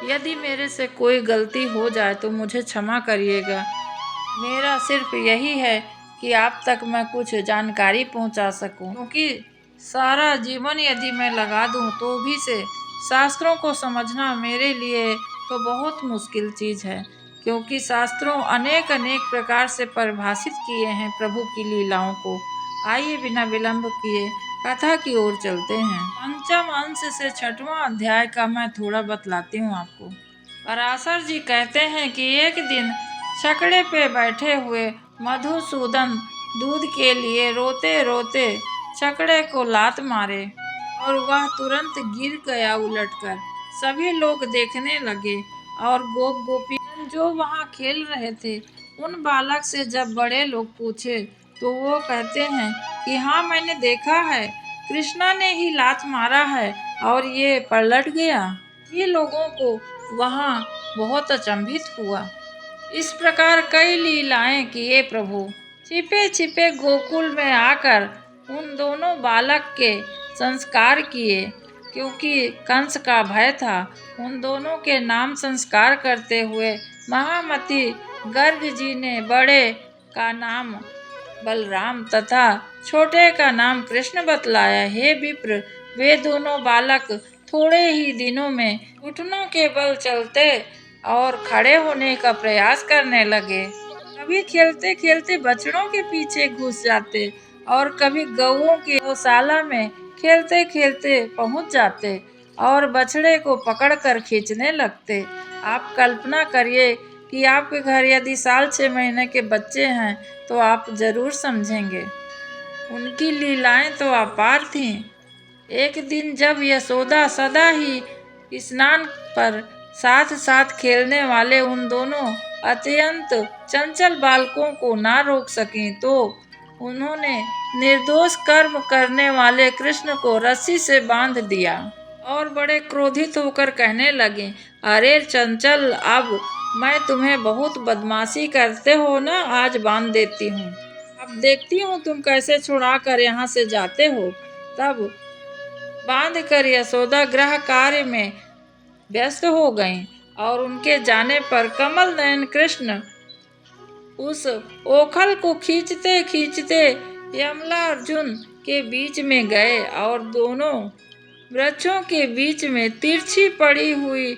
यदि मेरे से कोई गलती हो जाए तो मुझे क्षमा करिएगा। मेरा सिर्फ यही है कि आप तक मैं कुछ जानकारी पहुंचा सकूं, क्योंकि सारा जीवन यदि मैं लगा दूं तो भी से शास्त्रों को समझना मेरे लिए तो बहुत मुश्किल चीज़ है, क्योंकि शास्त्रों अनेक अनेक प्रकार से परिभाषित किए हैं प्रभु की लीलाओं को। आइए बिना विलंब किए कथा की ओर चलते हैं। पंचम अंश से छठवां अध्याय का मैं थोड़ा बतलाती हूँ आपको। पराशर जी कहते हैं कि एक दिन छकड़े पे बैठे हुए मधुसूदन दूध के लिए रोते रोते छकड़े को लात मारे और वह तुरंत गिर गया उलटकर। सभी लोग देखने लगे और गोप गोपियां जो वहाँ खेल रहे थे उन बालक से जब बड़े लोग पूछे तो वो कहते हैं कि हाँ, मैंने देखा है, कृष्णा ने ही लात मारा है और ये पलट गया। ये लोगों को वहाँ बहुत अचंभित हुआ। इस प्रकार कई लीलाएं किए प्रभु। छिपे छिपे गोकुल में आकर उन दोनों बालक के संस्कार किए, क्योंकि कंस का भय था। उन दोनों के नाम संस्कार करते हुए महामती गर्ग जी ने बड़े का नाम बलराम तथा छोटे का नाम कृष्ण बतलाया। हे विप्र, वे दोनों बालक थोड़े ही दिनों में घुटनों के बल चलते और खड़े होने का प्रयास करने लगे। कभी खेलते खेलते बछड़ों के पीछे घुस जाते और कभी गौओं की गौशाला में खेलते खेलते पहुंच जाते और बछड़े को पकड़कर खींचने लगते। आप कल्पना करिए कि आपके घर यदि साल 6 महीने के बच्चे हैं तो आप जरूर समझेंगे। उनकी लीलाएं तो अपार थीं। एक दिन जब यशोदा सदा ही स्नान पर साथ साथ खेलने वाले उन दोनों अत्यंत चंचल बालकों को ना रोक सकीं तो उन्होंने निर्दोष कर्म करने वाले कृष्ण को रस्सी से बांध दिया और बड़े क्रोधित होकर कहने लगे, अरे चंचल, अब मैं तुम्हें बहुत बदमाशी करते हो ना, आज बांध देती हूँ। अब देखती हूँ तुम कैसे छुड़ा कर यहाँ से जाते हो। तब बांध कर यशोदा गृह कार्य में व्यस्त हो गईं और उनके जाने पर कमल नयन कृष्ण उस ओखल को खींचते खींचते यमला अर्जुन के बीच में गए और दोनों वृक्षों के बीच में तिरछी पड़ी हुई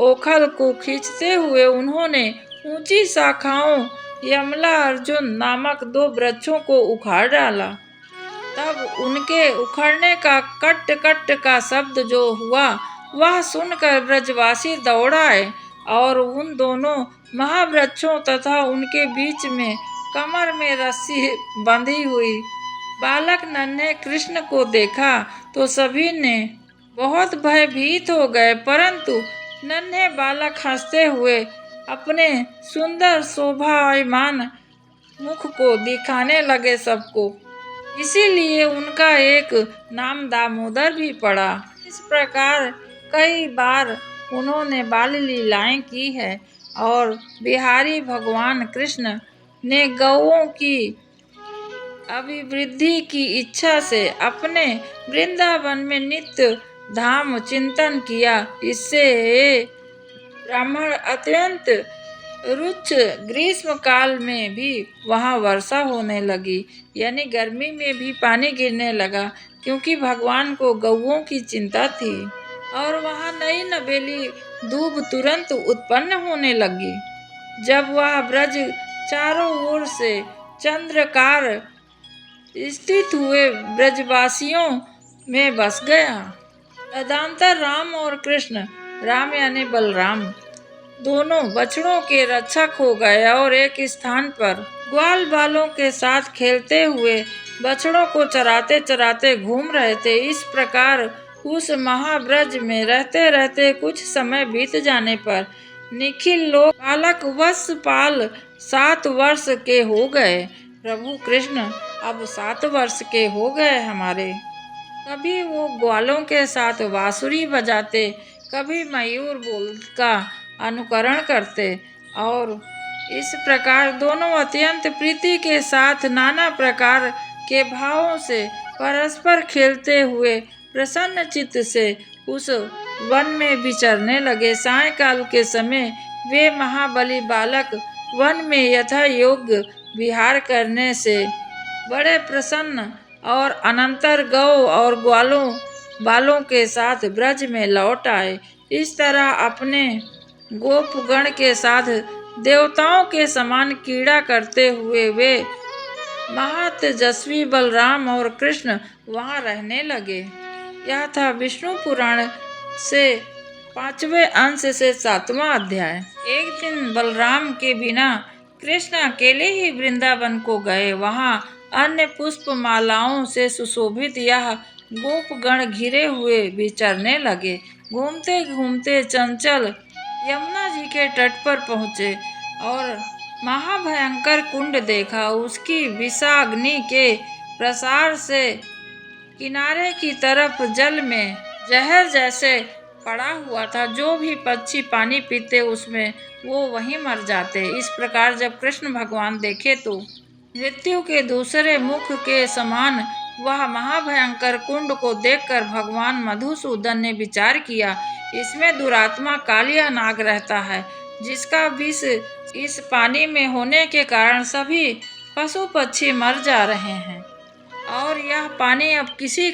ओखल को खींचते हुए उन्होंने ऊंची शाखाओं यमला अर्जुन नामक 2 वृक्षों को उखाड़ डाला। तब उनके उखड़ने का कट कट का शब्द जो हुआ वह सुनकर ब्रजवासी दौड़ आए और उन दोनों महावृक्षों तथा उनके बीच में कमर में रस्सी बंधी हुई बालक नन्हे कृष्ण को देखा तो सभी ने बहुत भयभीत हो गए, परंतु नन्हे बालक हंसते हुए अपने सुंदर शोभायमान मुख को दिखाने लगे सबको। इसीलिए उनका एक नाम दामोदर भी पड़ा। इस प्रकार कई बार उन्होंने बाल लीलाएं की है और बिहारी भगवान कृष्ण ने गौओं की अभिवृद्धि की इच्छा से अपने वृंदावन में नित्य धाम चिंतन किया। इससे ब्राह्मण अत्यंत रुच्च ग्रीष्म काल में भी वहाँ वर्षा होने लगी, यानी गर्मी में भी पानी गिरने लगा, क्योंकि भगवान को गौओं की चिंता थी। और वहाँ नई नवेली दूब तुरंत उत्पन्न होने लगी। जब वह ब्रज चारों ओर से चंद्रकार स्थित हुए ब्रजवासियों में बस गया। तदंतर राम और कृष्ण, राम यानी बलराम, दोनों बछड़ों के रक्षक हो गए और एक स्थान पर ग्वाल बालों के साथ खेलते हुए बछड़ों को चराते चराते घूम रहे थे। इस प्रकार उस महाब्रज में रहते रहते कुछ समय बीत जाने पर निखिल लोक बालक वत्सपाल 7 वर्ष के हो गए। प्रभु कृष्ण अब 7 वर्ष के हो गए हमारे। कभी वो ग्वालों के साथ बांसुरी बजाते, कभी मयूर बोल का अनुकरण करते और इस प्रकार दोनों अत्यंत प्रीति के साथ नाना प्रकार के भावों से परस्पर खेलते हुए प्रसन्न चित्त से उस वन में विचरने लगे। सायंकाल के समय वे महाबली बालक वन में यथा योग्य विहार करने से बड़े प्रसन्न और अनंतर गौ और ग्वालों बालों के साथ ब्रज में लौट आए। इस तरह अपने गोपगण के साथ देवताओं के समान क्रीड़ा करते हुए वे महातेजस्वी बलराम और कृष्ण वहां रहने लगे। यह था विष्णु पुराण से 5वें अंश से 7वां अध्याय। एक दिन बलराम के बिना कृष्ण अकेले ही वृंदावन को गए। वहां अन्य पुष्प मालाओं से सुशोभित यह गोपगण घिरे हुए विचरने लगे। घूमते घूमते चंचल यमुना जी के तट पर पहुँचे और महाभयंकर कुंड देखा। उसकी विषाग्नि के प्रसार से किनारे की तरफ जल में जहर जैसे पड़ा हुआ था। जो भी पक्षी पानी पीते उसमें वो वहीं मर जाते। इस प्रकार जब कृष्ण भगवान देखे तो मृत्यु के दूसरे मुख के समान वह महाभयंकर कुंड को देखकर भगवान मधुसूदन ने विचार किया, इसमें दुरात्मा कालिया नाग रहता है, जिसका विष इस पानी में होने के कारण सभी पशु पक्षी मर जा रहे हैं और यह पानी अब किसी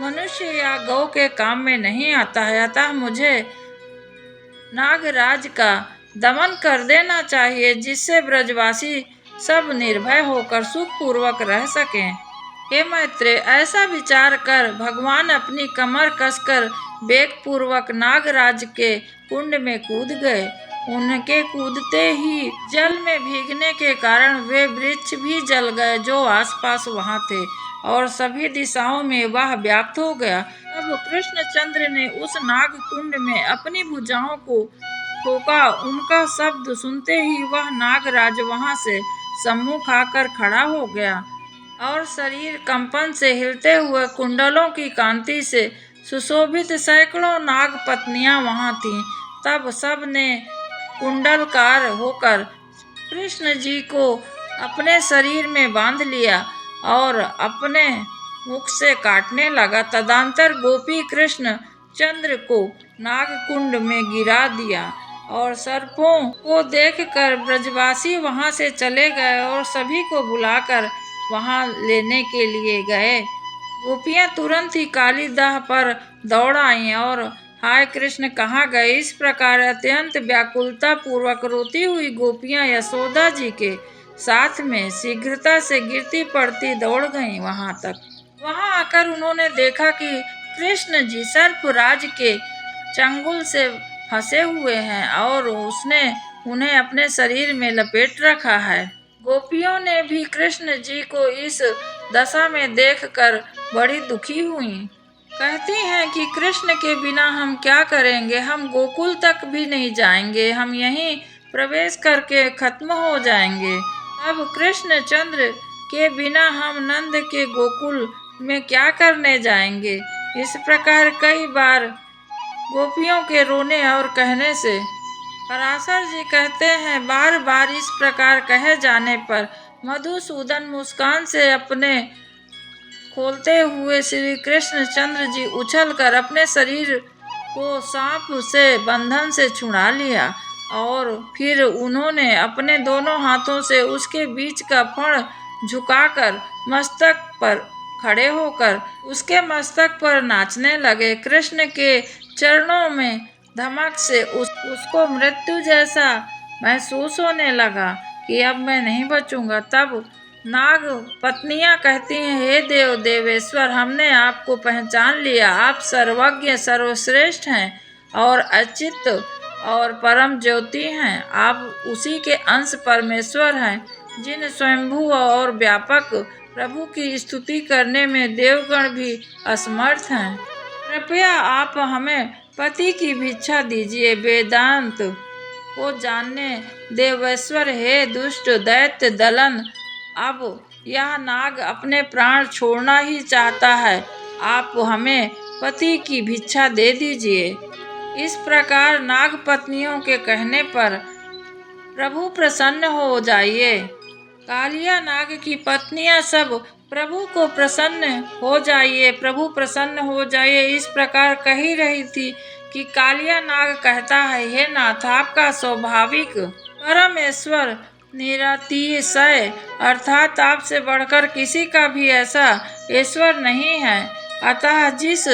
मनुष्य या गौ के काम में नहीं आता है। अतः मुझे नागराज का दमन कर देना चाहिए, जिससे ब्रजवासी सब निर्भय होकर सुख पूर्वक रह सकें। हे मैत्रेय, ऐसा विचार कर भगवान अपनी कमर कसकर वेग पूर्वक नागराज के कुंड में कूद गए। उनके कूदते ही जल में भीगने के कारण वे वृक्ष भी जल गए जो आसपास वहां थे और सभी दिशाओं में वह व्याप्त हो गया। तब कृष्णचंद्र ने उस नाग कुंड में अपनी भुजाओं को ठोका। उनका शब्द सुनते ही वह नागराज वहां से सम्मुख आकर खड़ा हो गया और शरीर कंपन से हिलते हुए कुंडलों की कांति से सुशोभित सैकड़ों नाग पत्नियां वहां थीं। तब सब ने कुंडलकार होकर कृष्ण जी को अपने शरीर में बांध लिया और अपने मुख से काटने लगा। तदंतर गोपी कृष्ण चंद्र को नागकुंड में गिरा दिया और सर्पों को देखकर ब्रजवासी वहां से चले गए और सभी को बुलाकर वहां लेने के लिए गए। गोपियां तुरंत ही कालीदाह पर दौड़ आईं और हाय कृष्ण कहाँ गए, इस प्रकार अत्यंत व्याकुलता पूर्वक रोती हुई गोपियां यशोदा जी के साथ में शीघ्रता से गिरती पड़ती दौड़ गईं वहां तक। वहां आकर उन्होंने देखा कि कृष्ण जी सर्पराज के चंगुल से फंसे हुए हैं और उसने उन्हें अपने शरीर में लपेट रखा है। गोपियों ने भी कृष्ण जी को इस दशा में देखकर बड़ी दुखी हुईं। कहती हैं कि कृष्ण के बिना हम क्या करेंगे, हम गोकुल तक भी नहीं जाएंगे, हम यहीं प्रवेश करके खत्म हो जाएंगे। अब कृष्णचंद्र के बिना हम नंद के गोकुल में क्या करने जाएंगे। इस प्रकार कई बार गोपियों के रोने और कहने से पराशर जी कहते हैं, बार बार इस प्रकार कहे जाने पर मधुसूदन मुस्कान से अपने खोलते हुए श्री कृष्णचंद्र जी उछलकर अपने शरीर को सांप से बंधन से छुड़ा लिया और फिर उन्होंने अपने दोनों हाथों से उसके बीच का फण झुकाकर मस्तक पर खड़े होकर उसके मस्तक पर नाचने लगे। कृष्ण के चरणों में धमक से उसको मृत्यु जैसा महसूस होने लगा कि अब मैं नहीं बचूंगा। तब नाग पत्नियां कहती हैं, हे देव देवेश्वर, हमने आपको पहचान लिया। आप सर्वज्ञ सर्वश्रेष्ठ हैं और अच्युत और परम ज्योति हैं। आप उसी के अंश परमेश्वर हैं जिन स्वयंभू और व्यापक प्रभु की स्तुति करने में देवगण भी असमर्थ हैं। कृपया आप हमें पति की भिक्षा दीजिए। वेदांत को जानने देवेश्वर, हे दुष्ट दैत्य दलन, अब यह नाग अपने प्राण छोड़ना ही चाहता है। आप हमें पति की भिक्षा दे दीजिए। इस प्रकार नाग पत्नियों के कहने पर प्रभु प्रसन्न हो जाइए। कालिया नाग की पत्नियां सब प्रभु को प्रसन्न हो जाइए, प्रभु प्रसन्न हो जाइए, इस प्रकार कही रही थी कि कालिया नाग कहता है, हे नाथ, आपका स्वाभाविक परमेश्वर निरातिशय अर्थात आपसे बढ़कर किसी का भी ऐसा ईश्वर नहीं है। अतः जिस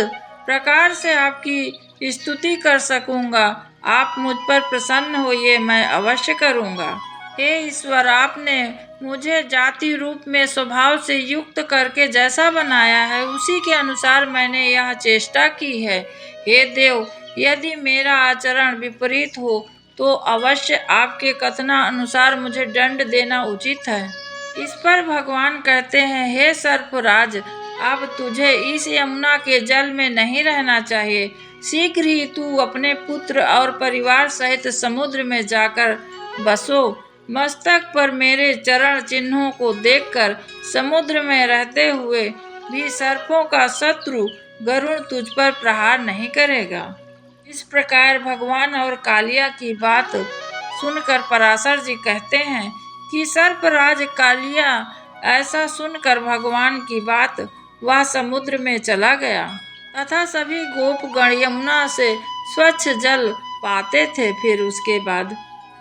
प्रकार से आपकी स्तुति कर सकूंगा, आप मुझ पर प्रसन्न होइए, मैं अवश्य करूंगा। हे ईश्वर, आपने मुझे जाति रूप में स्वभाव से युक्त करके जैसा बनाया है, उसी के अनुसार मैंने यह चेष्टा की है। हे देव, यदि मेरा आचरण विपरीत हो तो अवश्य आपके कथना अनुसार मुझे दंड देना उचित है। इस पर भगवान कहते हैं, हे सर्पराज, अब तुझे इस यमुना के जल में नहीं रहना चाहिए। शीघ्र ही तू अपने पुत्र और परिवार सहित समुद्र में जाकर बसो। मस्तक पर मेरे चरण चिन्हों को देखकर समुद्र में रहते हुए भी सर्पों का शत्रु गरुड़ तुझ पर प्रहार नहीं करेगा। इस प्रकार भगवान और कालिया की बात सुनकर पराशर जी कहते हैं कि सर्पराज कालिया ऐसा सुनकर भगवान की बात वह समुद्र में चला गया तथा सभी गोपगण यमुना से स्वच्छ जल पाते थे। फिर उसके बाद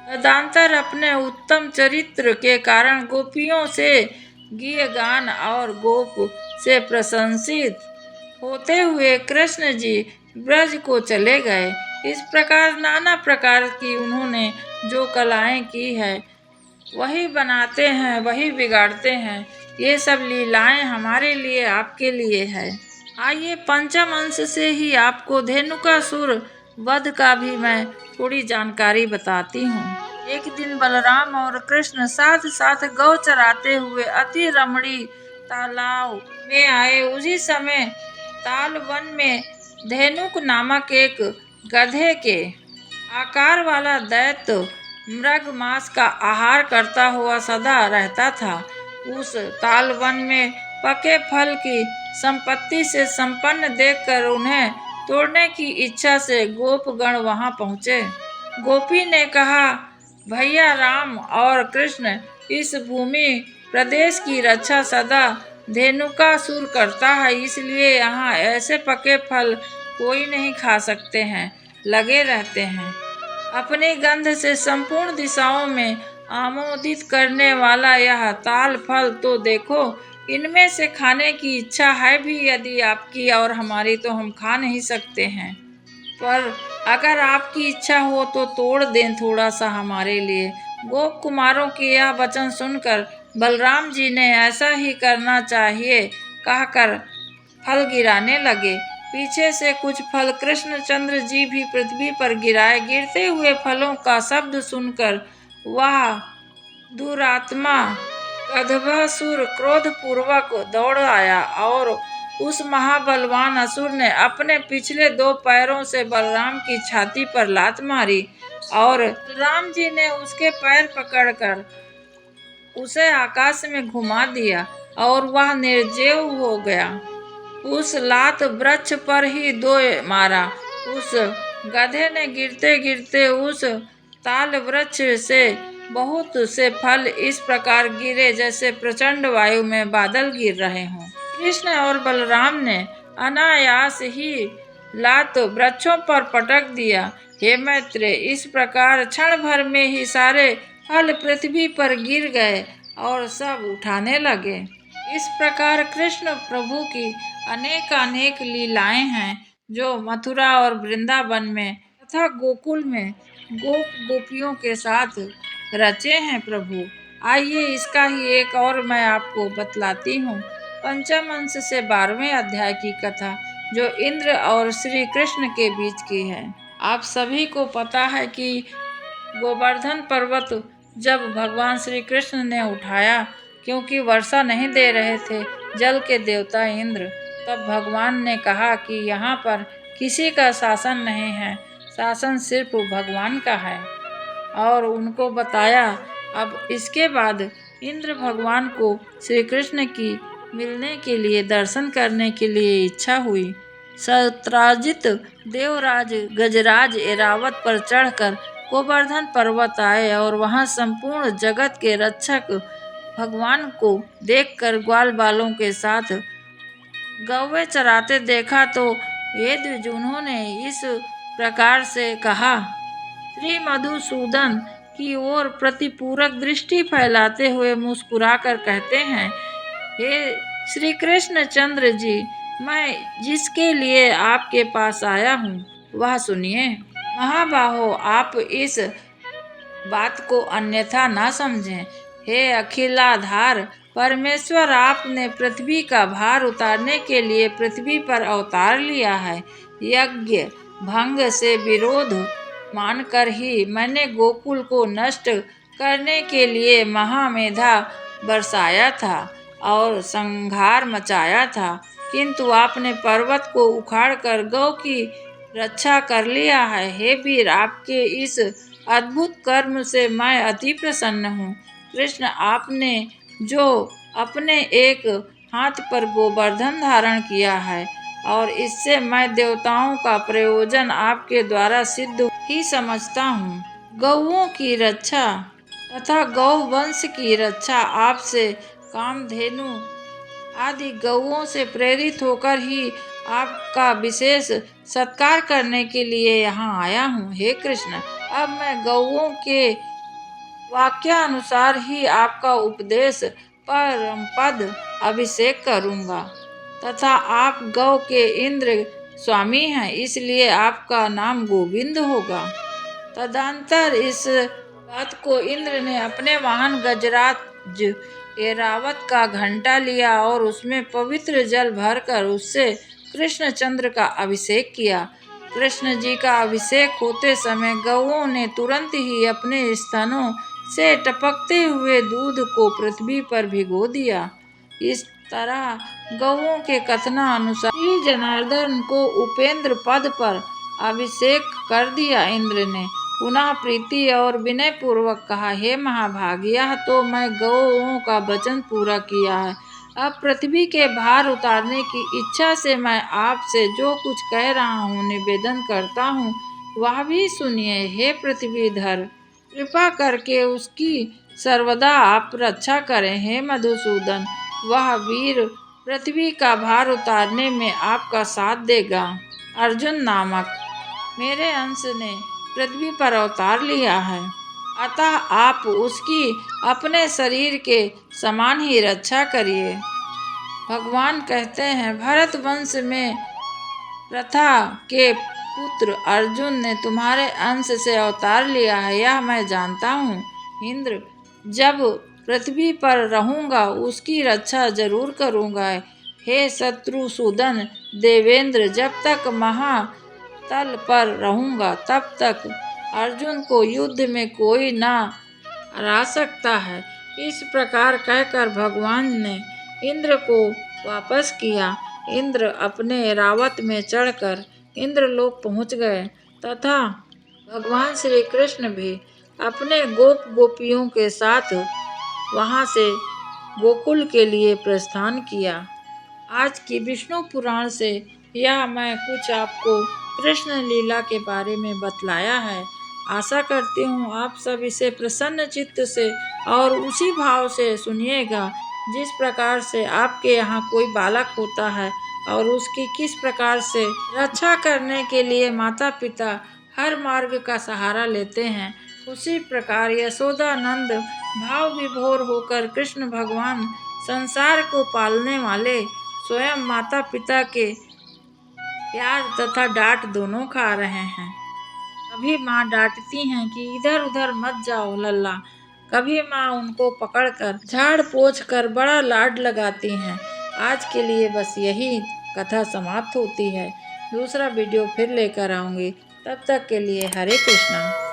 तदंतर अपने उत्तम चरित्र के कारण गोपियों से गीत गान और गोप से प्रशंसित होते हुए कृष्ण जी ब्रज को चले गए। इस प्रकार नाना प्रकार की उन्होंने जो कलाएं की है वही बनाते हैं, वही बिगाड़ते हैं। ये सब लीलाएं हमारे लिए, आपके लिए है। आइए पंचम अंश से ही आपको धेनुकासुर वध का भी मैं थोड़ी जानकारी बताती हूँ। एक दिन बलराम और कृष्ण साथ साथ गौ चराते हुए अति रमणीय तालाब में आए। उसी समय ताल वन में धेनुक नामक एक गधे के आकार वाला दैत्य मृग मांस का आहार करता हुआ सदा रहता था। उस ताल वन में पके फल की संपत्ति से संपन्न देखकर उन्हें तोड़ने की इच्छा से गोपगण वहां पहुंचे। गोपी ने कहा, भैया राम और कृष्ण, इस भूमि प्रदेश की रक्षा सदा धेनुकासुर करता है, इसलिए यहाँ ऐसे पके फल कोई नहीं खा सकते हैं, लगे रहते हैं। अपनी गंध से संपूर्ण दिशाओं में आमोदित करने वाला यह ताल फल तो देखो, इनमें से खाने की इच्छा है भी यदि आपकी और हमारी तो हम खा नहीं सकते हैं, पर अगर आपकी इच्छा हो तो तोड़ दें थोड़ा सा हमारे लिए। गोप कुमारों के यह वचन सुनकर बलराम जी ने ऐसा ही करना चाहिए कहकर फल गिराने लगे। पीछे से कुछ फल कृष्णचंद्र जी भी पृथ्वी पर गिराए। गिरते हुए फलों का शब्द सुनकर वह दुरात्मा गंधर्वासुर क्रोधपूर्वक दौड़ आया और उस महाबलवान असुर ने अपने पिछले 2 पैरों से बलराम की छाती पर लात मारी और राम जी ने उसके पैर पकड़कर उसे आकाश में घुमा दिया और वह निर्जीव हो गया। उस लात वृक्ष पर ही दो मारा। उस गधे ने गिरते गिरते उस ताल वृक्ष से बहुत से फल इस प्रकार गिरे जैसे प्रचंड वायु में बादल गिर रहे हों। कृष्ण और बलराम ने अनायास ही लात वृक्षों पर पटक दिया। हे मैत्रेय, इस प्रकार क्षण भर में ही सारे फल पृथ्वी पर गिर गए और सब उठाने लगे। इस प्रकार कृष्ण प्रभु की अनेक लीलाएं हैं जो मथुरा और वृंदावन में तथा गोकुल में गोप गोपियों के साथ रचे हैं। प्रभु, आइए इसका ही एक और मैं आपको बतलाती हूँ। पंचम अंश से 12वें अध्याय की कथा जो इंद्र और श्री कृष्ण के बीच की है। आप सभी को पता है कि गोवर्धन पर्वत जब भगवान श्री कृष्ण ने उठाया, क्योंकि वर्षा नहीं दे रहे थे जल के देवता इंद्र, तब भगवान ने कहा कि यहाँ पर किसी का शासन नहीं है, शासन सिर्फ भगवान का है, और उनको बताया। अब इसके बाद इंद्र भगवान को श्री कृष्ण की मिलने के लिए, दर्शन करने के लिए इच्छा हुई। सत्राजित देवराज गजराज ऐरावत पर चढ़कर गोवर्धन पर्वत आए और वहां संपूर्ण जगत के रक्षक भगवान को देखकर ग्वाल बालों के साथ गौवे चराते देखा तो वेद उन्होंने इस प्रकार से कहा। श्री मधुसूदन की ओर प्रतिपूरक दृष्टि फैलाते हुए मुस्कुराकर कहते हैं, हे श्री कृष्ण चंद्र जी, मैं जिसके लिए आपके पास आया हूँ वह सुनिए। महाबाहो, आप इस बात को अन्यथा न समझें। हे अखिलाधार परमेश्वर, आपने पृथ्वी का भार उतारने के लिए पृथ्वी पर अवतार लिया है। यज्ञ भंग से विरोध मानकर ही मैंने गोकुल को नष्ट करने के लिए महामेधा बरसाया था और संहार मचाया था, किंतु आपने पर्वत को उखाड़कर गौ की रक्षा कर लिया है। हे वीर, आपके इस अद्भुत कर्म से मैं अति प्रसन्न हूँ। कृष्ण, आपने जो अपने एक हाथ पर गोवर्धन धारण किया है और इससे मैं देवताओं का प्रयोजन आपके द्वारा सिद्ध ही समझता हूँ। गौओं की रक्षा तथा गौ वंश की रक्षा आपसे कामधेनु आदि गौओं से प्रेरित होकर ही आपका विशेष सत्कार करने के लिए यहाँ आया हूँ। हे कृष्ण, अब मैं गौओं के वाक्यानुसार ही आपका उपदेश परम पद अभिषेक करूँगा, तथा आप गौ के इंद्र स्वामी हैं, इसलिए आपका नाम गोविंद होगा। तदंतर इस बात को इंद्र ने अपने वाहन गजराज ऐरावत का घंटा लिया और उसमें पवित्र जल भरकर उससे कृष्णचंद्र का अभिषेक किया। कृष्ण जी का अभिषेक होते समय गौओं ने तुरंत ही अपने स्तनों से टपकते हुए दूध को पृथ्वी पर भिगो दिया। इस तरह गौओं के कथनानुसार श्री जनार्दन को उपेंद्र पद पर अभिषेक कर दिया। इंद्र ने पुनः प्रीति और विनय पूर्वक कहा, हे महाभाग, यह तो मैं गौओं का वचन पूरा किया है। अब पृथ्वी के भार उतारने की इच्छा से मैं आपसे जो कुछ कह रहा हूँ निवेदन करता हूँ, वह भी सुनिए। हे पृथ्वीधर, कृपा करके उसकी सर्वदा आप रक्षा करें। हे मधुसूदन, वह वीर पृथ्वी का भार उतारने में आपका साथ देगा। अर्जुन नामक मेरे अंश ने पृथ्वी पर अवतार लिया है, अतः आप उसकी अपने शरीर के समान ही रक्षा करिए। भगवान कहते हैं, भरत वंश में प्रथा के पुत्र अर्जुन ने तुम्हारे अंश से अवतार लिया है, यह मैं जानता हूँ। इंद्र, जब पृथ्वी पर रहूँगा उसकी रक्षा जरूर करूँगा। हे शत्रुसूदन देवेंद्र, जब तक महातल पर रहूँगा तब तक अर्जुन को युद्ध में कोई ना हरा सकता है। इस प्रकार कहकर भगवान ने इंद्र को वापस किया। इंद्र अपने ऐरावत में चढ़कर इंद्रलोक पहुँच गए तथा भगवान श्री कृष्ण भी अपने गोप गोपियों के साथ वहाँ से गोकुल के लिए प्रस्थान किया। आज की विष्णु पुराण से यह मैं कुछ आपको कृष्ण लीला के बारे में बतलाया है। आशा करती हूँ आप सब इसे प्रसन्न चित्त से और उसी भाव से सुनिएगा जिस प्रकार से आपके यहाँ कोई बालक होता है और उसकी किस प्रकार से रक्षा करने के लिए माता पिता हर मार्ग का सहारा लेते हैं। उसी प्रकार यशोदानंद भाव विभोर होकर कृष्ण भगवान संसार को पालने वाले स्वयं माता पिता के प्यार तथा डांट दोनों खा रहे हैं। कभी माँ डांटती हैं कि इधर उधर मत जाओ लल्ला, कभी माँ उनको पकड़कर झाड़ पोंछ कर बड़ा लाड लगाती हैं। आज के लिए बस यही कथा समाप्त होती है। दूसरा वीडियो फिर लेकर आऊंगी, तब तक के लिए हरे कृष्णा।